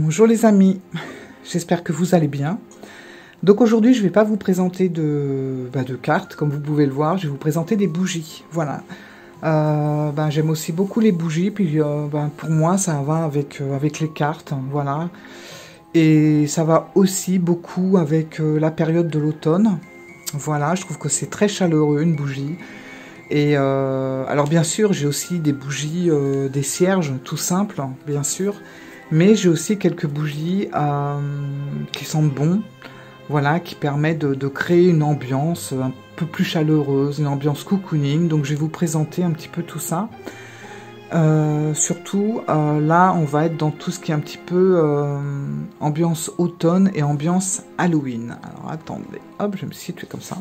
Bonjour les amis, j'espère que vous allez bien. Donc aujourd'hui je ne vais pas vous présenter de cartes, comme vous pouvez le voir, je vais vous présenter des bougies. Voilà. J'aime aussi beaucoup les bougies, puis pour moi ça va avec les cartes, voilà. Et ça va aussi beaucoup avec la période de l'automne. Voilà, je trouve que c'est très chaleureux une bougie. Et alors bien sûr j'ai aussi des bougies, des cierges tout simples, bien sûr. Mais j'ai aussi quelques bougies qui sentent bon, voilà, qui permettent de créer une ambiance un peu plus chaleureuse, une ambiance cocooning. Donc je vais vous présenter un petit peu tout ça. Surtout, là, on va être dans tout ce qui est un petit peu ambiance automne et ambiance Halloween. Alors attendez, hop, je vais me situer comme ça.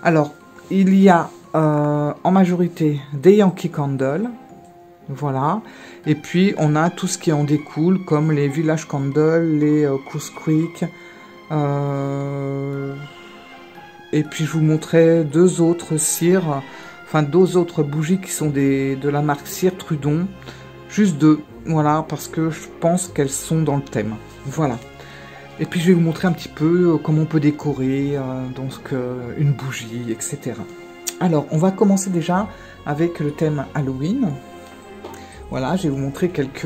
Alors, il y a en majorité des Yankee Candle. Voilà, et puis on a tout ce qui en découle, comme les Village Candle, les Goose Creek, et puis je vous montrerai deux autres cires, enfin deux autres bougies qui sont de la marque Cire Trudon, juste deux, voilà, parce que je pense qu'elles sont dans le thème, voilà. Et puis je vais vous montrer un petit peu comment on peut décorer une bougie, etc. Alors, on va commencer déjà avec le thème Halloween. Voilà, je vais vous montrer quelques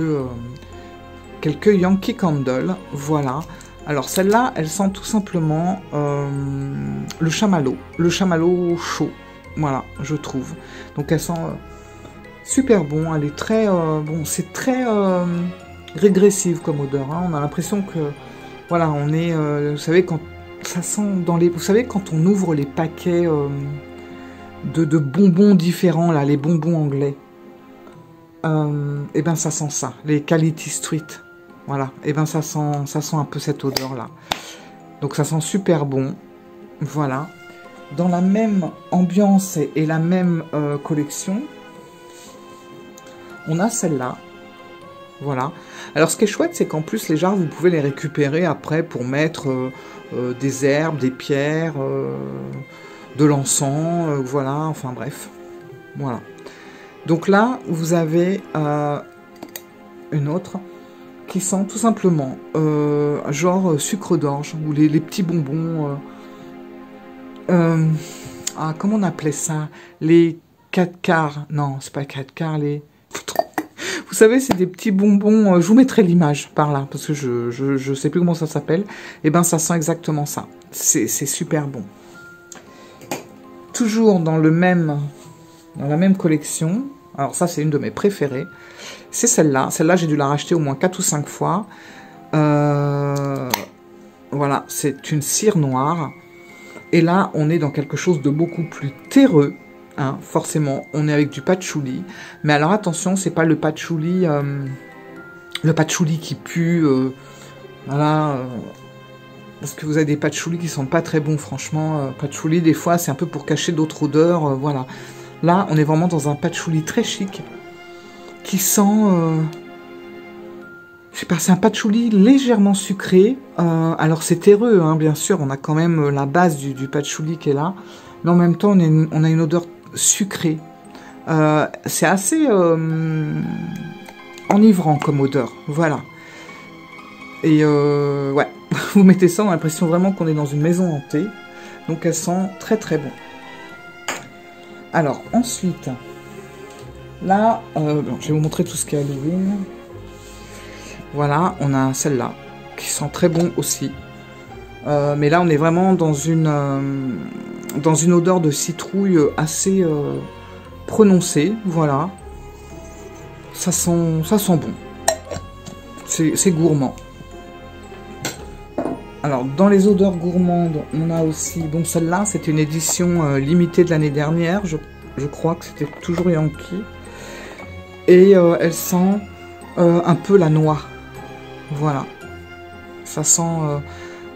Yankee Candle, voilà. Alors celle-là, elle sent tout simplement le chamallow chaud, voilà, je trouve. Donc elle sent super bon, elle est très, c'est très régressive comme odeur, hein. On a l'impression que, voilà, on est, vous savez, quand ça sent vous savez, quand on ouvre les paquets de bonbons différents, là, les bonbons anglais. Et ben ça sent ça, les Quality Street, voilà, et ben ça sent un peu cette odeur là, donc ça sent super bon, voilà. Dans la même ambiance et la même collection, on a celle-là, voilà. Alors ce qui est chouette, c'est qu'en plus les jarres, vous pouvez les récupérer après pour mettre des herbes, des pierres, de l'encens, voilà, enfin bref, voilà. Donc là, vous avez une autre qui sent tout simplement genre sucre d'orge ou les petits bonbons. Comment on appelait ça? Les 4 quarts. Non, c'est pas 4 quarts, les... Vous savez, c'est des petits bonbons. Je vous mettrai l'image par là parce que je sais plus comment ça s'appelle. Et ben, ça sent exactement ça. C'est super bon. Toujours dans la même collection. Alors ça, c'est une de mes préférées. C'est celle-là. Celle-là, j'ai dû la racheter au moins 4 ou 5 fois. Voilà, c'est une cire noire. Et là, on est dans quelque chose de beaucoup plus terreux. Hein, forcément, on est avec du patchouli. Mais alors attention, c'est pas le patchouli qui pue. Voilà. Parce que vous avez des patchoulis qui sont pas très bons, franchement. Patchouli, des fois, c'est un peu pour cacher d'autres odeurs. Voilà. Là, on est vraiment dans un patchouli très chic qui sent, je sais pas, c'est un patchouli légèrement sucré. Alors c'est terreux, hein, bien sûr, on a quand même la base du patchouli qui est là, mais en même temps, on a une odeur sucrée. C'est assez enivrant comme odeur, voilà. Et ouais, vous mettez ça, on a l'impression vraiment qu'on est dans une maison hantée. Donc elle sent très très bon. Alors, ensuite, là, je vais vous montrer tout ce qui est Halloween. Voilà, on a celle-là, qui sent très bon aussi. Mais là, on est vraiment dans une odeur de citrouille assez prononcée, voilà. Ça sent bon. C'est gourmand. Alors, dans les odeurs gourmandes, on a aussi... Bon, celle-là, c'était une édition limitée de l'année dernière. Je crois que c'était toujours Yankee. Et elle sent un peu la noix. Voilà. Ça sent...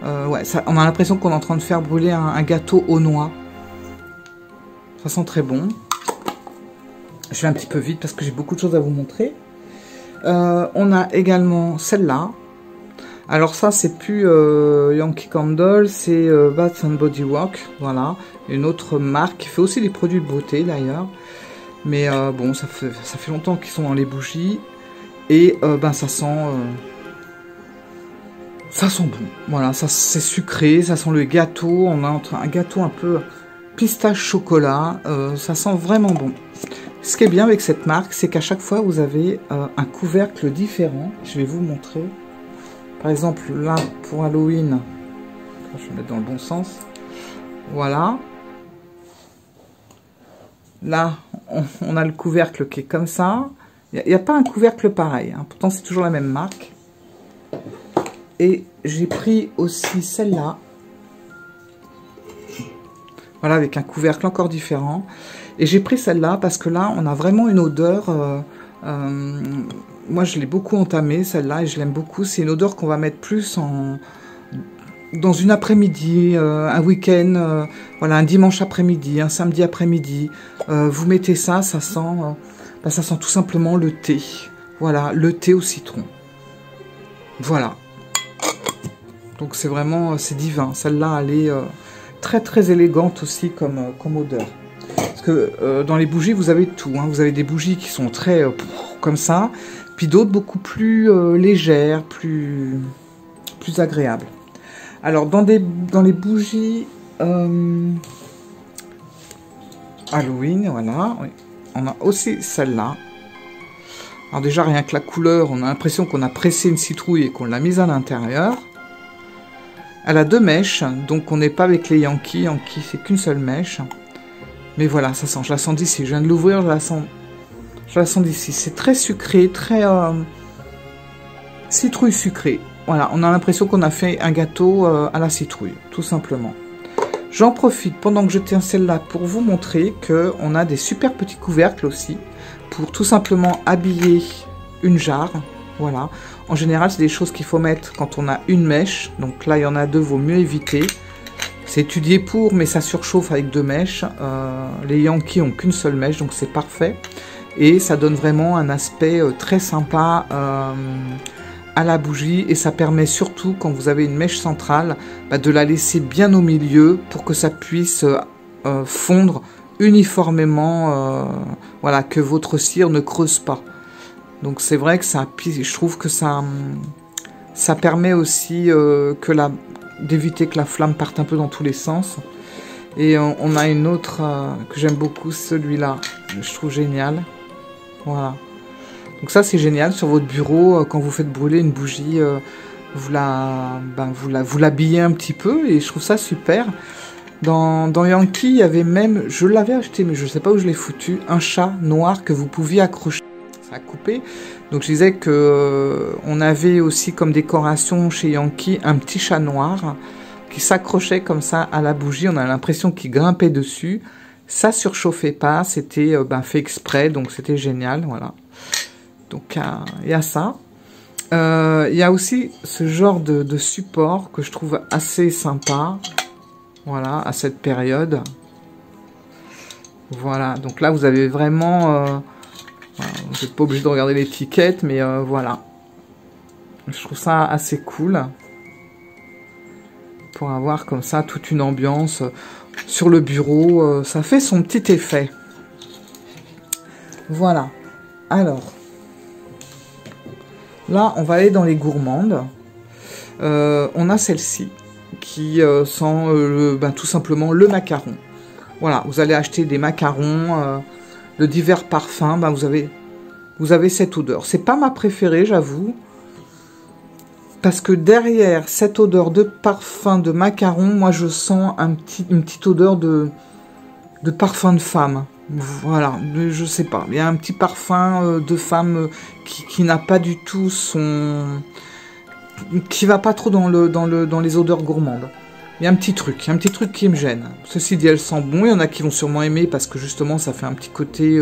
ouais, on a l'impression qu'on est en train de faire brûler un gâteau aux noix. Ça sent très bon. Je vais un petit peu vite parce que j'ai beaucoup de choses à vous montrer. On a également celle-là. Alors ça, c'est plus Yankee Candle, c'est Bath and Body Works, voilà. Une autre marque qui fait aussi des produits de beauté d'ailleurs. Mais bon, ça fait longtemps qu'ils sont dans les bougies. Et ça sent Ça sent bon. Voilà, ça c'est sucré, ça sent le gâteau. On a un gâteau un peu pistache chocolat. Ça sent vraiment bon. Ce qui est bien avec cette marque, c'est qu'à chaque fois, vous avez un couvercle différent. Je vais vous montrer. Par exemple, là, pour Halloween, je vais mettre dans le bon sens. Voilà. Là, on a le couvercle qui est comme ça. Il n'y a pas un couvercle pareil. Hein. Pourtant, c'est toujours la même marque. Et j'ai pris aussi celle-là. Voilà, avec un couvercle encore différent. Et j'ai pris celle-là parce que là, on a vraiment une odeur. Moi, je l'ai beaucoup entamée, celle-là, et je l'aime beaucoup. C'est une odeur qu'on va mettre plus dans une après-midi, un week-end, voilà, un dimanche après-midi, un samedi après-midi. Vous mettez ça, ça sent tout simplement le thé. Voilà, le thé au citron. Voilà. Donc c'est vraiment, c'est divin. Celle-là, elle est très très élégante aussi comme odeur. Parce que dans les bougies, vous avez tout. Hein. Vous avez des bougies qui sont très comme ça, puis d'autres beaucoup plus légères, plus agréables. Alors dans les bougies Halloween, voilà, oui. On a aussi celle-là. Alors déjà rien que la couleur, on a l'impression qu'on a pressé une citrouille et qu'on l'a mise à l'intérieur. Elle a 2 mèches, donc on n'est pas avec les Yankees. Yankee, c'est qu'une seule mèche. Mais voilà, ça sent, je la sens d'ici. Je viens de l'ouvrir, je la sens d'ici. C'est très sucré, très citrouille sucrée. Voilà, on a l'impression qu'on a fait un gâteau à la citrouille, tout simplement. J'en profite pendant que je tiens celle-là pour vous montrer qu'on a des super petits couvercles aussi, pour tout simplement habiller une jarre. Voilà. En général, c'est des choses qu'il faut mettre quand on a une mèche. Donc là, il y en a 2, vaut mieux éviter. C'est étudié pour, mais ça surchauffe avec 2 mèches. Les Yankees ont qu'une seule mèche, donc c'est parfait. Et ça donne vraiment un aspect très sympa à la bougie. Et ça permet surtout, quand vous avez une mèche centrale, de la laisser bien au milieu pour que ça puisse fondre uniformément. Voilà, que votre cire ne creuse pas. Donc c'est vrai que ça, je trouve que ça permet aussi d'éviter que la flamme parte un peu dans tous les sens. Et on a une autre que j'aime beaucoup, celui-là, je trouve génial. Voilà. Donc ça c'est génial sur votre bureau, quand vous faites brûler une bougie, vous l'habillez un petit peu et je trouve ça super. Dans Yankee, il y avait même, je l'avais acheté mais je ne sais pas où je l'ai foutu, un chat noir que vous pouviez accrocher. Ça a coupé. Donc je disais que on avait aussi comme décoration chez Yankee un petit chat noir qui s'accrochait comme ça à la bougie. On a l'impression qu'il grimpait dessus. Ça surchauffait pas. C'était fait exprès. Donc c'était génial. Voilà. Donc il y a ça. Il y a aussi ce genre de support que je trouve assez sympa. Voilà, à cette période. Voilà. Donc là vous avez vraiment... vous n'êtes pas obligé de regarder l'étiquette, mais voilà. Je trouve ça assez cool. Pour avoir comme ça toute une ambiance sur le bureau. Ça fait son petit effet. Voilà. Alors. Là, on va aller dans les gourmandes. On a celle-ci qui sent tout simplement le macaron. Voilà, vous allez acheter des macarons... de divers parfums, vous avez cette odeur. C'est pas ma préférée, j'avoue. Parce que derrière cette odeur de parfum de macaron, moi je sens une petite odeur de parfum de femme. Voilà, je sais pas. Il y a un petit parfum de femme qui n'a pas du tout qui va pas trop dans les odeurs gourmandes. Il y a un petit truc qui me gêne. Ceci dit, elle sent bon. Il y en a qui vont sûrement aimer parce que justement, ça fait un petit côté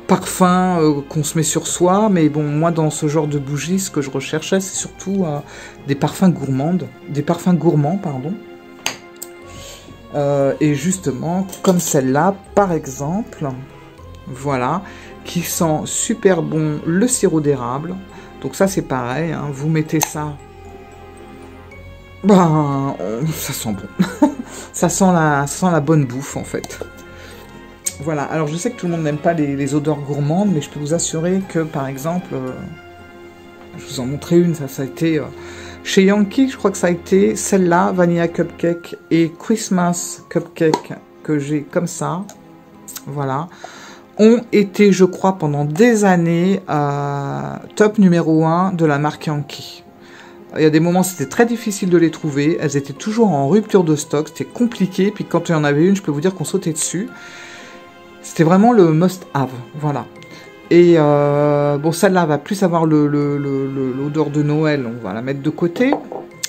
parfum qu'on se met sur soi. Mais bon, moi, dans ce genre de bougie, ce que je recherchais, c'est surtout des parfums gourmands, pardon. Et justement, comme celle-là, par exemple, voilà, qui sent super bon le sirop d'érable. Donc ça, c'est pareil. Hein, vous mettez ça... ça sent bon. ça sent la bonne bouffe, en fait. Voilà. Alors, je sais que tout le monde n'aime pas les odeurs gourmandes, mais je peux vous assurer que, par exemple, je vous en montrer une, ça a été... Chez Yankee, je crois que ça a été celle-là, Vanilla Cupcake et Christmas Cupcake, que j'ai comme ça. Voilà. Ont été, je crois, pendant des années, top numéro 1 de la marque Yankee. Il y a des moments, c'était très difficile de les trouver. Elles étaient toujours en rupture de stock. C'était compliqué. Puis quand il y en avait une, je peux vous dire qu'on sautait dessus. C'était vraiment le must-have. Voilà. Et bon, celle-là va plus avoir l'odeur de Noël. On va la mettre de côté.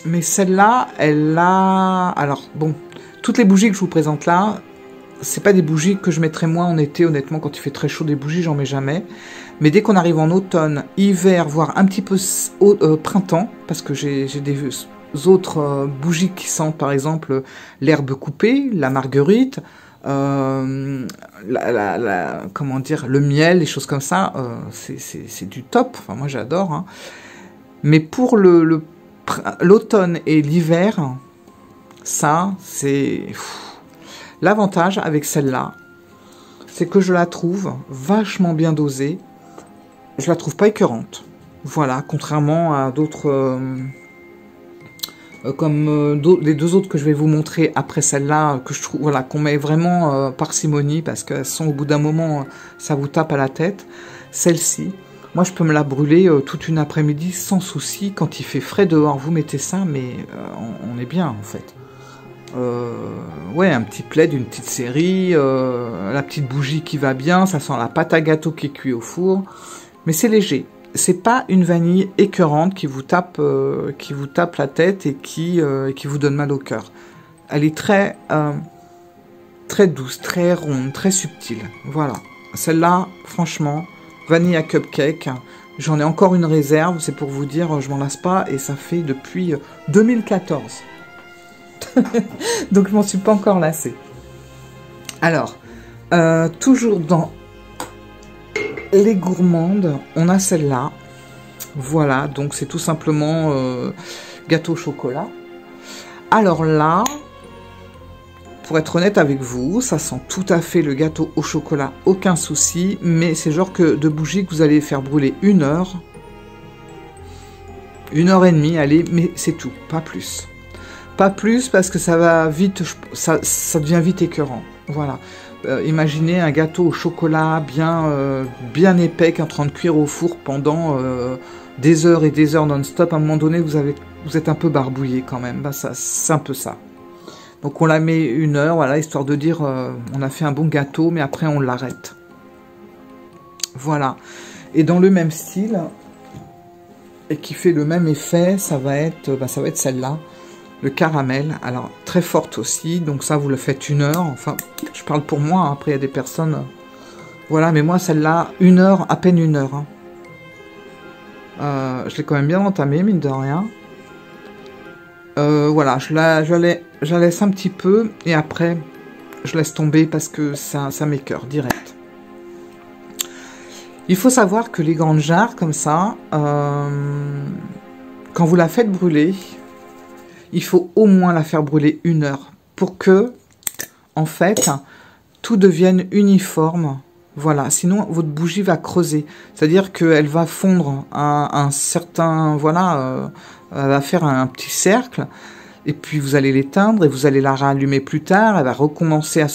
Mais celle-là, elle a... Alors, bon, toutes les bougies que je vous présente là, c'est pas des bougies que je mettrais moi en été. Honnêtement, quand il fait très chaud, des bougies, j'en mets jamais. Mais dès qu'on arrive en automne, hiver, voire un petit peu printemps, parce que j'ai des autres bougies qui sentent, par exemple, l'herbe coupée, la marguerite, comment dire, le miel, des choses comme ça, c'est du top. Enfin, moi, j'adore. Hein. Mais pour l'automne et l'hiver, ça, c'est... L'avantage avec celle-là, c'est que je la trouve vachement bien dosée. Je la trouve pas écœurante. Voilà, contrairement à d'autres... comme les deux autres que je vais vous montrer après celle-là, que je trouve, voilà, qu'on met vraiment parcimonie, parce qu'elles sont au bout d'un moment, ça vous tape à la tête. Celle-ci, moi je peux me la brûler toute une après-midi sans souci. Quand il fait frais dehors, vous mettez ça, mais on est bien en fait. Ouais, un petit plaid, une petite série, la petite bougie qui va bien, ça sent la pâte à gâteau qui est cuite au four, mais c'est léger. C'est pas une vanille écœurante qui vous tape la tête et qui vous donne mal au cœur. Elle est très douce, très ronde, très subtile. Voilà. Celle-là, franchement, Vanilla Cupcake. J'en ai encore une réserve, c'est pour vous dire, je m'en lasse pas et ça fait depuis 2014. Donc je m'en suis pas encore lassée. Alors, toujours dans les gourmandes, on a celle-là. Voilà, donc c'est tout simplement gâteau au chocolat. Alors là, pour être honnête avec vous, ça sent tout à fait le gâteau au chocolat, aucun souci, mais c'est genre de bougie que vous allez faire brûler 1 heure. 1h30, allez, mais c'est tout, pas plus. Pas plus parce que ça va vite, ça devient vite écœurant. Voilà. Imaginez un gâteau au chocolat bien épais qui est en train de cuire au four pendant des heures et des heures non-stop. À un moment donné, vous êtes un peu barbouillé quand même. Bah, c'est un peu ça. Donc on la met 1 heure, voilà, histoire de dire on a fait un bon gâteau, mais après on l'arrête. Voilà. Et dans le même style, et qui fait le même effet, ça va être celle-là. Le caramel, alors très forte aussi, donc ça vous le faites 1 heure, enfin je parle pour moi, hein. Après il y a des personnes, voilà, mais moi celle-là, 1 heure, à peine 1 heure. Hein. Je l'ai quand même bien entamée, mine de rien. Voilà, je la laisse un petit peu, et après je laisse tomber parce que ça m'écoeure direct. Il faut savoir que les grandes jarres comme ça, quand vous la faites brûler, il faut au moins la faire brûler 1 heure pour que, en fait, tout devienne uniforme. Voilà, sinon votre bougie va creuser. C'est-à-dire qu'elle va fondre un certain... Voilà, elle va faire un petit cercle. Et puis vous allez l'éteindre et vous allez la rallumer plus tard. Elle va recommencer à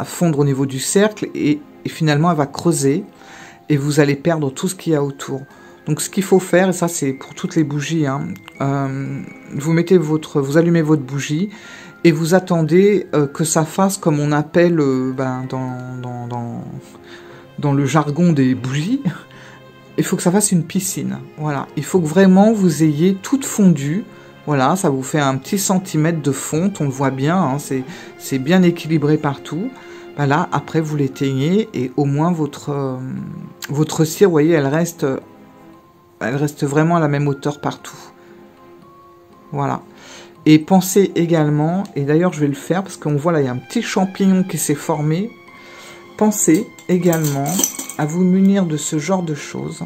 fondre au niveau du cercle. Et finalement, elle va creuser. Et vous allez perdre tout ce qu'il y a autour. Donc ce qu'il faut faire, et ça c'est pour toutes les bougies, hein, vous allumez votre bougie et vous attendez que ça fasse comme on appelle dans le jargon des bougies, il faut que ça fasse une piscine. Voilà, il faut que vraiment vous ayez toute fondue. Voilà, ça vous fait un petit centimètre de fonte, on le voit bien, hein, c'est bien équilibré partout. Voilà, après vous l'éteignez et au moins votre cire, vous voyez, elle reste vraiment à la même hauteur partout. Voilà. Et pensez également, et d'ailleurs je vais le faire parce qu'on voit là, il y a un petit champignon qui s'est formé. Pensez également à vous munir de ce genre de choses.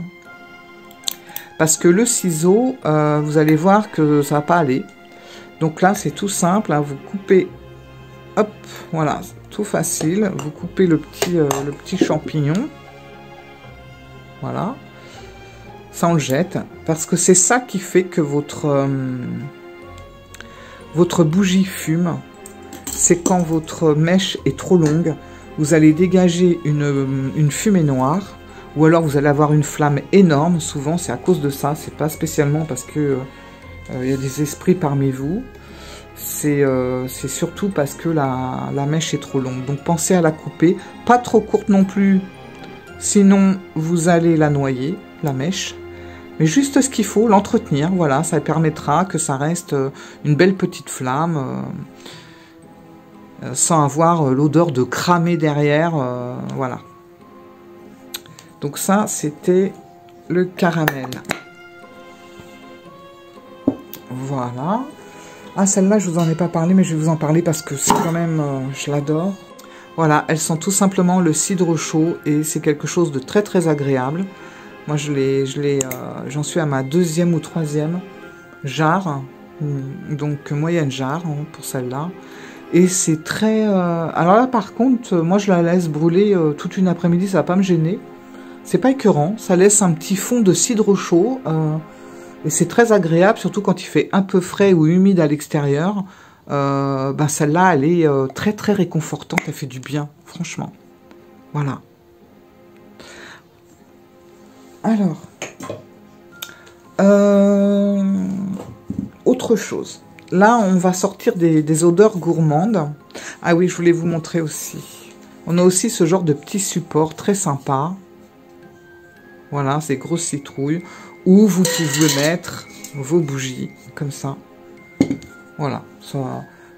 Parce que le ciseau, vous allez voir que ça va pas aller. Donc là, c'est tout simple, hein, vous coupez, hop, voilà, tout facile. Vous coupez le petit champignon. Voilà. ça on le jette, parce que c'est ça qui fait que votre bougie fume. C'est quand votre mèche est trop longue, vous allez dégager une fumée noire, ou alors vous allez avoir une flamme énorme. Souvent c'est à cause de ça, c'est pas spécialement parce que il y a des esprits parmi vous, c'est surtout parce que la mèche est trop longue. Donc pensez à la couper, pas trop courte non plus, sinon vous allez la noyer, la mèche. Mais juste ce qu'il faut, l'entretenir, voilà, ça permettra que ça reste une belle petite flamme, sans avoir l'odeur de cramer derrière, voilà. Donc ça, c'était le caramel. Voilà. Ah, celle-là, je vous en ai pas parlé, mais je vais vous en parler parce que c'est quand même, je l'adore. Voilà, elles sont tout simplement le cidre chaud et c'est quelque chose de très très agréable. Moi, j'en suis à ma 2e ou 3e jarre, donc moyenne jarre hein, pour celle-là. Et c'est très... Alors là, par contre, moi, je la laisse brûler toute une après-midi, ça va pas me gêner. C'est pas écœurant, ça laisse un petit fond de cidre chaud. Et c'est très agréable, surtout quand il fait un peu frais ou humide à l'extérieur. Ben celle-là, elle est très très réconfortante, elle fait du bien, franchement. Voilà. Alors, autre chose. Là, on va sortir des odeurs gourmandes. Ah oui, je voulais vous montrer aussi. On a aussi ce genre de petit support très sympa. Voilà, ces grosses citrouilles. Où vous pouvez mettre vos bougies, comme ça. Voilà, ça,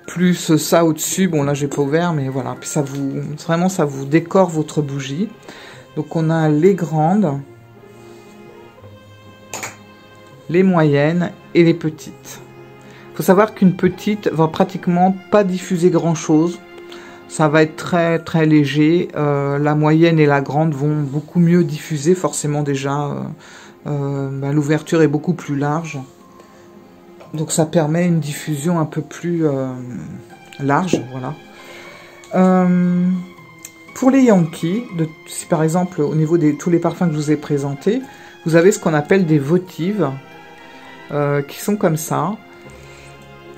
plus ça au-dessus. Bon, là, j'ai pas ouvert, mais voilà. Puis ça vous, vraiment, ça vous décore votre bougie. Donc, on a les grandes, les moyennes et les petites. Il faut savoir qu'une petite va pratiquement pas diffuser grand-chose. Ça va être très très léger. La moyenne et la grande vont beaucoup mieux diffuser, forcément déjà. Ben, l'ouverture est beaucoup plus large. Donc ça permet une diffusion un peu plus large. Voilà. Pour les Yankees, si par exemple au niveau de tous les parfums que je vous ai présentés, vous avez ce qu'on appelle des votives qui sont comme ça.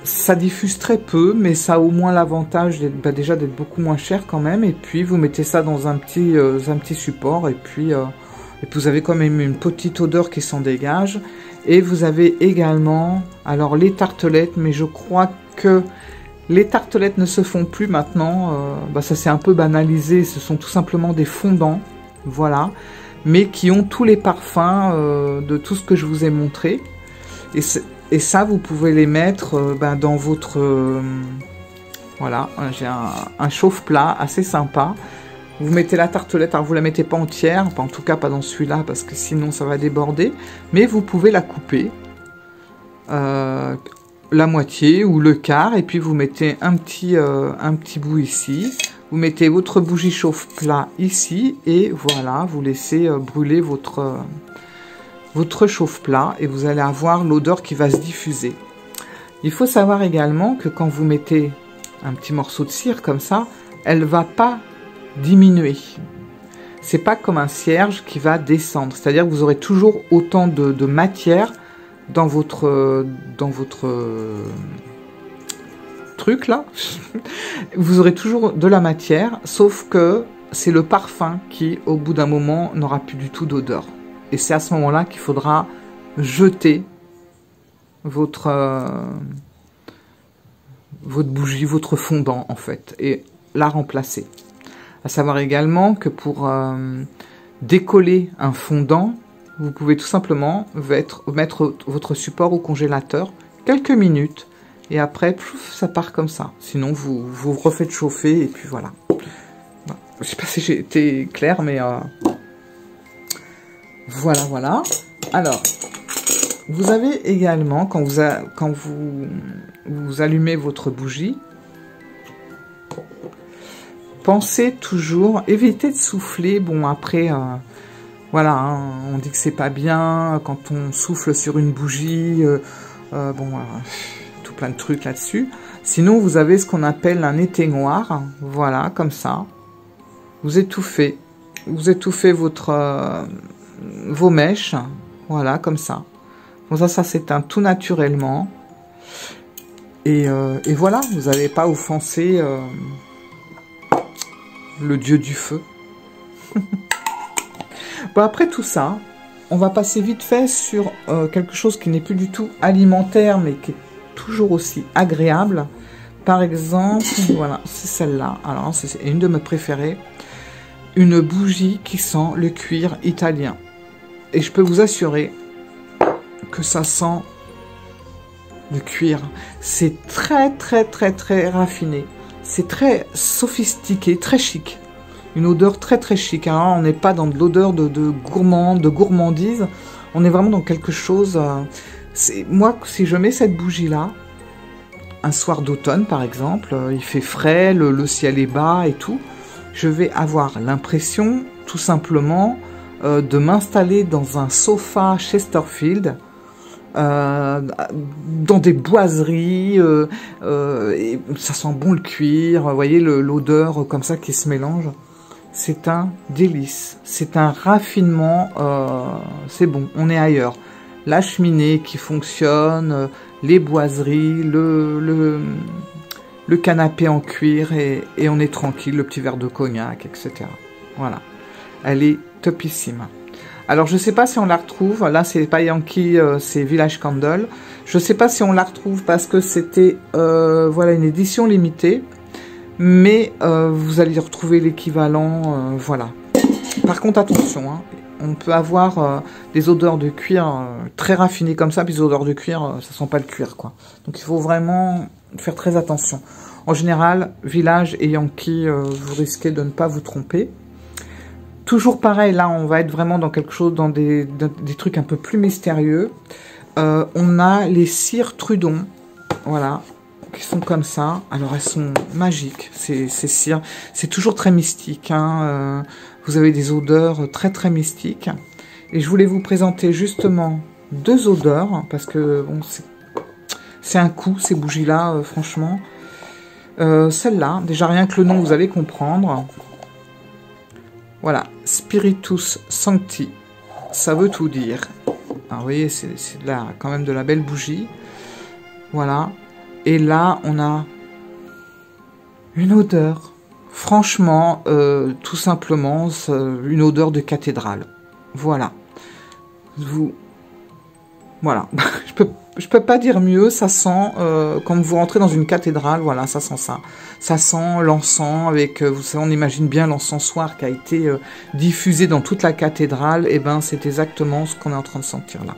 Ça diffuse très peu, mais ça a au moins l'avantage déjà d'être beaucoup moins cher quand même. Et puis vous mettez ça dans un petit support et puis vous avez quand même une petite odeur qui s'en dégage. Et vous avez également, alors les tartelettes, mais je crois que les tartelettes ne se font plus maintenant. Ça s'est un peu banalisé, ce sont tout simplement des fondants, voilà. Mais qui ont tous les parfums de tout ce que je vous ai montré. Et ça, vous pouvez les mettre dans votre... voilà, j'ai un chauffe-plat assez sympa. Vous mettez la tartelette, alors vous la mettez pas entière, enfin, en tout cas pas dans celui-là, parce que sinon ça va déborder. Mais vous pouvez la couper, la moitié ou le quart, et puis vous mettez un petit bout ici. Vous mettez votre bougie chauffe-plat ici, et voilà, vous laissez brûler votre chauffe-plat, et vous allez avoir l'odeur qui va se diffuser. Il faut savoir également que quand vous mettez un petit morceau de cire comme ça, elle va pas diminuer. C'est pas comme un cierge qui va descendre. C'est-à-dire que vous aurez toujours autant de matière dans votre truc là. Vous aurez toujours de la matière, sauf que c'est le parfum qui, au bout d'un moment, n'aura plus du tout d'odeur. Et c'est à ce moment-là qu'il faudra jeter votre bougie, votre fondant en fait, et la remplacer. À savoir également que pour décoller un fondant, vous pouvez tout simplement mettre votre support au congélateur quelques minutes et après, plouf, ça part comme ça. Sinon, vous refaites chauffer et puis voilà. Voilà. Je ne sais pas si j'ai été claire, mais voilà, voilà. Alors, vous avez également, quand vous allumez votre bougie, pensez toujours, évitez de souffler. Bon, après, voilà, hein, on dit que c'est pas bien quand on souffle sur une bougie. Tout plein de trucs là-dessus. Sinon, vous avez ce qu'on appelle un éteignoir. Voilà, comme ça. Vous étouffez vos mèches. Voilà, comme ça. Bon, ça s'éteint tout naturellement. Et voilà, vous n'allez pas offenser le dieu du feu. Bon, après tout ça, on va passer vite fait sur quelque chose qui n'est plus du tout alimentaire, mais qui est toujours aussi agréable. Par exemple, voilà, c'est celle-là. Alors, c'est une de mes préférées. Une bougie qui sent le cuir italien. Et je peux vous assurer que ça sent le cuir. C'est très, très, très, très raffiné. C'est très sophistiqué, très chic. Une odeur très, très chic. Hein. On n'est pas dans de l'odeur de gourmandise. On est vraiment dans quelque chose... moi, si je mets cette bougie-là, un soir d'automne, par exemple, il fait frais, le ciel est bas et tout, je vais avoir l'impression, tout simplement, de m'installer dans un sofa Chesterfield, dans des boiseries, et ça sent bon le cuir, vous voyez l'odeur comme ça qui se mélange. C'est un délice, c'est un raffinement, c'est bon, on est ailleurs. La cheminée qui fonctionne, les boiseries, le canapé en cuir et on est tranquille, le petit verre de cognac, etc. Voilà, elle est topissime. Alors je ne sais pas si on la retrouve, là c'est pas Yankee, c'est Village Candle. Je ne sais pas si on la retrouve parce que c'était voilà, une édition limitée, mais vous allez retrouver l'équivalent, voilà. Par contre attention, hein, on peut avoir des odeurs de cuir très raffinées comme ça, puis des odeurs de cuir, ça sent pas le cuir, quoi. Donc il faut vraiment faire très attention. En général, Village et Yankee, vous risquez de ne pas vous tromper. Toujours pareil, là on va être vraiment dans quelque chose, dans des trucs un peu plus mystérieux. On a les cires Trudon, voilà, qui sont comme ça. Alors elles sont magiques, ces cires. C'est toujours très mystique, hein. Vous avez des odeurs très très mystiques. Et je voulais vous présenter justement deux odeurs, parce que bon, c'est un coup, ces bougies-là, franchement. Celle-là, déjà rien que le nom, vous allez comprendre. Voilà, Spiritus Sancti, ça veut tout dire. Alors vous voyez, c'est là quand même de la belle bougie. Voilà. Et là, on a une odeur. Franchement, tout simplement, une odeur de cathédrale. Voilà. Voilà. je peux pas dire mieux. Ça sent, quand vous rentrez dans une cathédrale, voilà, ça sent ça. Ça sent l'encens avec, vous savez, on imagine bien l'encensoir qui a été diffusé dans toute la cathédrale. Et ben, c'est exactement ce qu'on est en train de sentir là.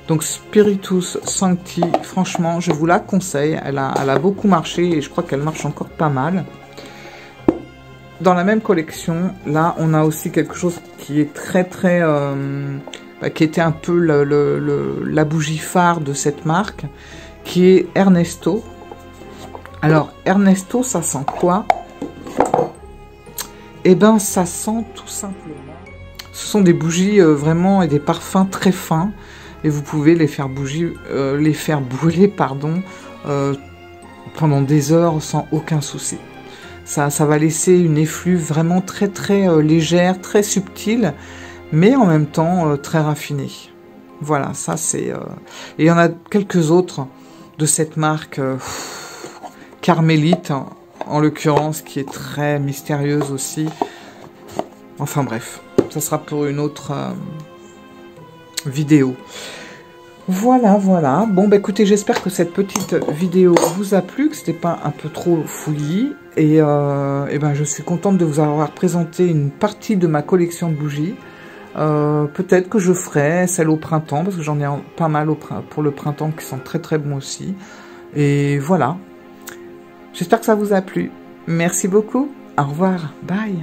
Donc Spiritus Sancti, franchement, je vous la conseille. Elle a beaucoup marché et je crois qu'elle marche encore pas mal. Dans la même collection, là, on a aussi quelque chose qui est très, très... qui était un peu la bougie phare de cette marque, qui est Ernesto. Alors, Ernesto, ça sent quoi? Eh ben, ça sent tout simplement... Ce sont des bougies vraiment et des parfums très fins. Et vous pouvez les faire brûler, pardon, pendant des heures sans aucun souci. Ça va laisser une effluve vraiment très très légère, très subtile, mais en même temps très raffinée. Voilà, ça c'est... Et il y en a quelques autres de cette marque Carmélite, en l'occurrence, qui est très mystérieuse aussi. Enfin bref, ça sera pour une autre vidéo. Voilà, voilà. Bon, bah écoutez, j'espère que cette petite vidéo vous a plu, que c'était pas un peu trop fouillis. Et ben, je suis contente de vous avoir présenté une partie de ma collection de bougies. Peut-être que je ferai celle au printemps, parce que j'en ai pas mal pour le printemps qui sont très très bons aussi. Et voilà. J'espère que ça vous a plu. Merci beaucoup. Au revoir. Bye.